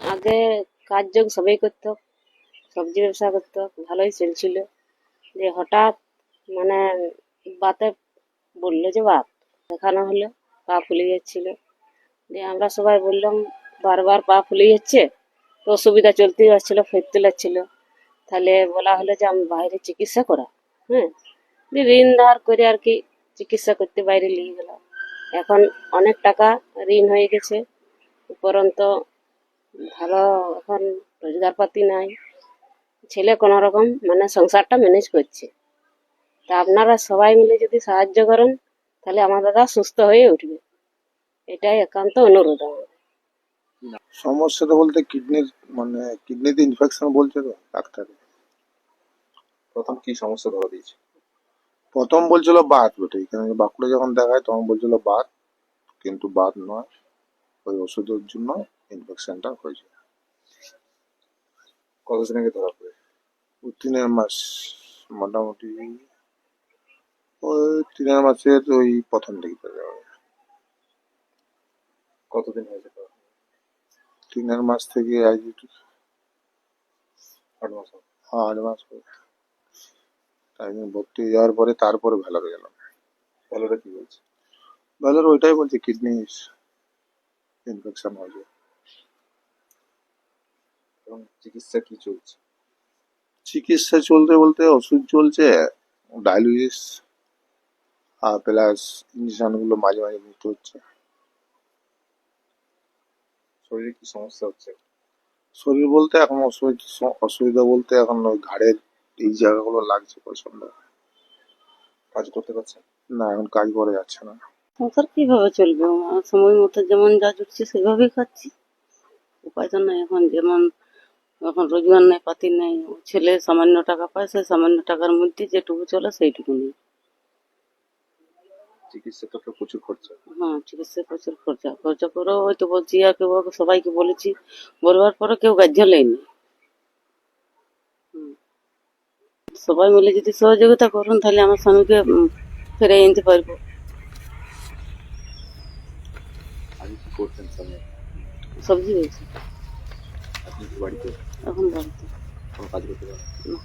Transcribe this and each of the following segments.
আগে কাজ যোগ সবাই করতো, সবজি ব্যবসা করতো, ভালোই চলছিল। যে হঠাৎ মানে বাতে বললো যে বাত দেখানো হলো, পা ফুলে যাচ্ছিল। দিয়ে আমরা সবাই বললাম বারবার পা ফুলে যাচ্ছে, তো অসুবিধা চলতেই আসছিল, ফিরতে লাগছিল। তাহলে বলা হলো যে আমি বাইরে চিকিৎসা করা। হ্যাঁ, দিয়ে ঋণ ধার করে আর কি চিকিৎসা করতে বাইরে নিয়ে গেলাম। এখন অনেক টাকা ঋণ হয়ে গেছে, উপরন্ত ভালো এখন রোজগার পাতি নাই। ছেলে কোনো রকম মানে সংসারটা ম্যানেজ করছে। তা আপনারা সবাই মিলে যদি সাহায্য করেন তাহলে আমার দাদা সুস্থ হয়ে উঠবে, এটাই একান্ত অনুরোধ আমার। সমস্যাটা বলতে কিডনির মানে কিডনিতে ইনফেকশন বলছে তো ডাক্তার। প্রথম কি সমস্যা ধরা দিয়েছে? প্রথম বলছিল বাত বটে, এখানে বাঁকুড়া যখন দেখায় তখন বলছিল বাত, কিন্তু বাত নয়, ওই ওষুধের জন্য ইনফেকশনটা হয়েছে। কতদিন আগে ধরা পড়ে? 3 মাস, মোটামুটি ওই 3 মাসের ওই প্রথম দিকে ধরা হয়। কতদিন হয়েছে ধরা? 3 মাস থেকে আজ 8 মাস হবে। 8 মাস হলো। তাই জন্য ভর্তি হয়ে যাওয়ার পরে তারপরে ভেলোরে গেলাম। ভেলোরে কি বলছে? ভেলোরে ওইটাই বলছে কিডনি ইনফেকশন হয়েছে। এবং চিকিৎসা কি চলছে? চিকিৎসা চলতে বলতে ওষুধ চলছে, ডায়ালিসিস আর প্লাস ইঞ্জেকশন গুলো মাঝে মাঝে নিতে হচ্ছে। শরীরে কি সমস্যা হচ্ছে? শরীর বলতে এখন অসুবিধা বলতে এখন ওই ঘাড়ের এই জায়গাগুলো লাগছে প্রচন্ড। কাজ করতে পারছেন না, এখন কাজ করা যাচ্ছে না। সংসার কিভাবে চলবে? আমার সময় মতো যেমন যা জুটছে সেভাবেই খাচ্ছি, উপায় তো নাই। এখন যেমন এখন রোজগার নেই, পাতি নেই, ছেলে সামান্য টাকা পায়, সেই সামান্য টাকার মধ্যে যেটুকু চলে সেইটুকু নেই। চিকিৎসা তো প্রচুর খরচা। হ্যাঁ, চিকিৎসায় প্রচুর খরচা, খরচা করেও হয়তো বলছি আর কেউ সবাইকে বলেছি, বলবার পরে কেউ গ্রাহ্য নেয়নি। সবাই মিলে যদি সহযোগিতা করুন তাহলে আমার স্বামীকে ফিরে আনতে পারবো। আগে কি করতেন স্বামী? সবজি হয়েছে আপনি কি বাড়িতে এখন বাড়িতে কোনো কাজ করতে পারেন? না।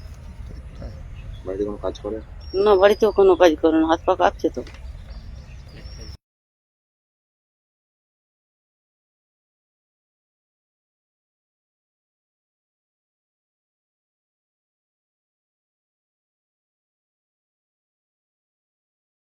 বাড়িতে কোনো কাজ করেন? না, বাড়িতেও কোনো কাজ করে না, হাত পা কাঁপছে তো।